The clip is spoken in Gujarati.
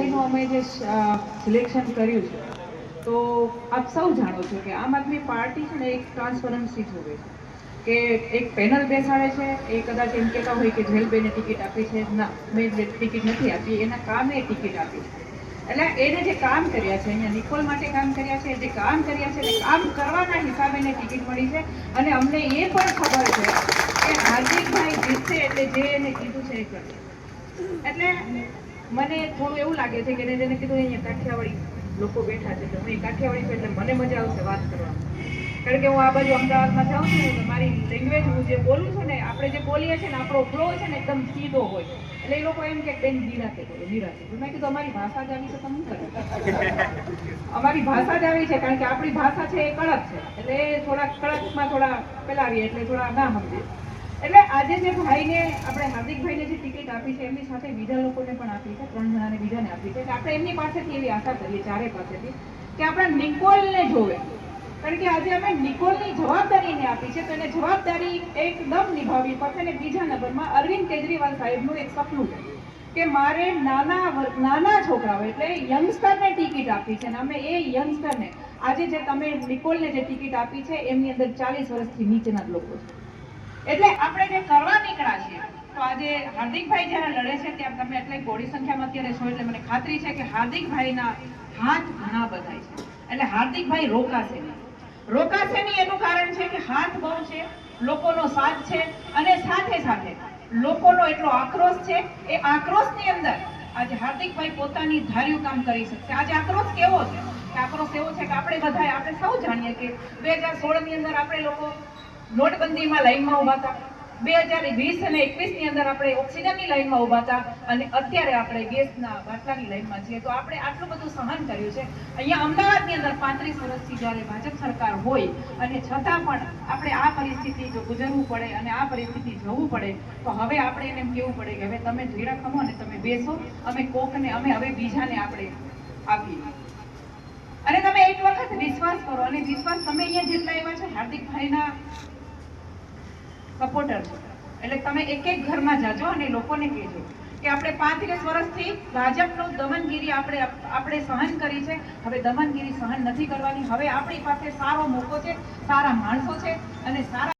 ભાઈનું અમે જે સિલેક્શન કર્યું છે, તો આપ સૌ જાણો છો કે આમ આદમી પાર્ટી છે ને એક ટ્રાન્સપરન્સી જોવે છે કે એક પેનલ બેસાડે છે, એ કદાચ એમ કહેતા હોય કે જેલબેને ટિકિટ આપી છે, ના મેં ટિકિટ નથી આપી, એના કામે ટિકિટ આપી છે. એટલે એને જે કામ કર્યા છે, અહીંયા નિકોલ માટે કામ કર્યા છે, જે કામ કર્યા છે એ કામ કરવાના હિસાબે એને ટિકિટ મળી છે. અને અમને એ પણ ખબર છે કે હાર્દિકભાઈ જીતશે એટલે જે એને કીધું છે એ કરશે. એટલે મને થોડું એવું લાગે છે કે જેને કીધું અહીંયા કાઠિયાવાડી લોકો બેઠા છે, તો હું કાઠિયાવાડી છું એટલે મને મજા આવશે વાત કરવામાં. કારણ કે હું આ બાજુ અમદાવાદમાં જાઉં છું ને, મારી લેંગ્વેજ હું જે બોલું છું ને, આપણે જે બોલીએ છીએ ને, આપણો ફ્લો છે ને એકદમ સીધો હોય. એટલે એ લોકો એમ કે બેન નિરાતે બોલો, નિરાતે. મેં કીધું અમારી ભાષા જ આવી છે, તમે કરે અમારી ભાષા જ આવી છે, કારણ કે આપણી ભાષા છે એ કડક છે, એટલે થોડા કડકમાં થોડા પેલાવીએ એટલે થોડા ના સમજે. એટલે આજે જે ભાઈને આપણે હાર્દિકભાઈને જે ટિકિટ આપી છે, એમની સાથે બીજા લોકોને પણ આપી છે, 3 જણાને બીજાને આપી છે. આપણે એમની પાસેથી એવી આશા કરીએ, ચારે પાસેથી, કે આપણે નિકોલને જોવે. કારણ કે આજે અમે નિકોલની જવાબદારીને આપી છે, તો એને જવાબદારી એકદમ નિભાવવી પડશે. અને બીજા નંબરમાં અરવિંદ કેજરીવાલ સાહેબનું એક સપનું છે કે મારે નાના છોકરાઓ એટલે યંગસ્ટરને ટિકિટ આપી છે, અને અમે એ યંગસ્ટરને આજે જે તમે નિકોલને જે ટિકિટ આપી છે, એમની અંદર 40 વર્ષથી નીચેના જ લોકો છે. એટલે આપણે જે કરવા નીકળ્યા છીએ, તો આજે હાર્દિકભાઈ જ્યારે લડે છે ત્યાં તમે એટલી મોટી સંખ્યામાં અત્યારે છો, એટલે મને ખાતરી છે કે હાર્દિકભાઈના હાથ ઘણા બધા છે. એટલે હાર્દિકભાઈ રોકાશે નહીં. એનું કારણ છે કે હાથ બહુ છે, લોકોનો સાથ છે, અને સાથે સાથે લોકોનો એટલો આક્રોશ છે. એ આક્રોશની અંદર આજે હાર્દિકભાઈ પોતાની ધાર્યું કામ કરી શકશે. આજે આક્રોશ કેવો છે? આક્રોશ એવો છે કે આપણે સૌ જાણીએ કે 2016 ની અંદર આપણે લોકો નોટબંધીમાં લાઈનમાં ઉભા હતા, 2020 અને 21 ની અંદર આપણે ઓક્સિજનની લાઈનમાં ઉભા હતા, અને અત્યારે આપણે ગેસના બાટલાની લાઈનમાં છીએ. તો આપણે આટલું બધું સહન કર્યું છે. અહીંયા અમદાવાદની અંદર 35 વર્ષથી જ્યારે ભાજપ સરકાર હોય, અને છતાં પણ આપણે આ પરિસ્થિતિ જો ગુજરવું પડે અને આ પરિસ્થિતિ જવું પડે, તો હવે આપણે એને એમ કહેવું પડે કે હવે તમે ધીરા ખમો અને તમે બેસો, અમે કોકને અમે હવે બીજાને આપણે આપીએ. અને તમે એક વખત વિશ્વાસ કરો, અને વિશ્વાસ તમે અહીંયા જેટલા એવા છો હાર્દિકભાઈના સપોર્ટર છે, એટલે તમે એક ઘરમાં જાજો અને લોકોને કહેજો કે આપણે 35 વર્ષથી ભાજપનું દમનગીરી આપણે સહન કરી છે. હવે દમનગીરી સહન નથી કરવાની. હવે આપણી પાસે સારો મોકો છે, સારા માણસો છે, અને સારા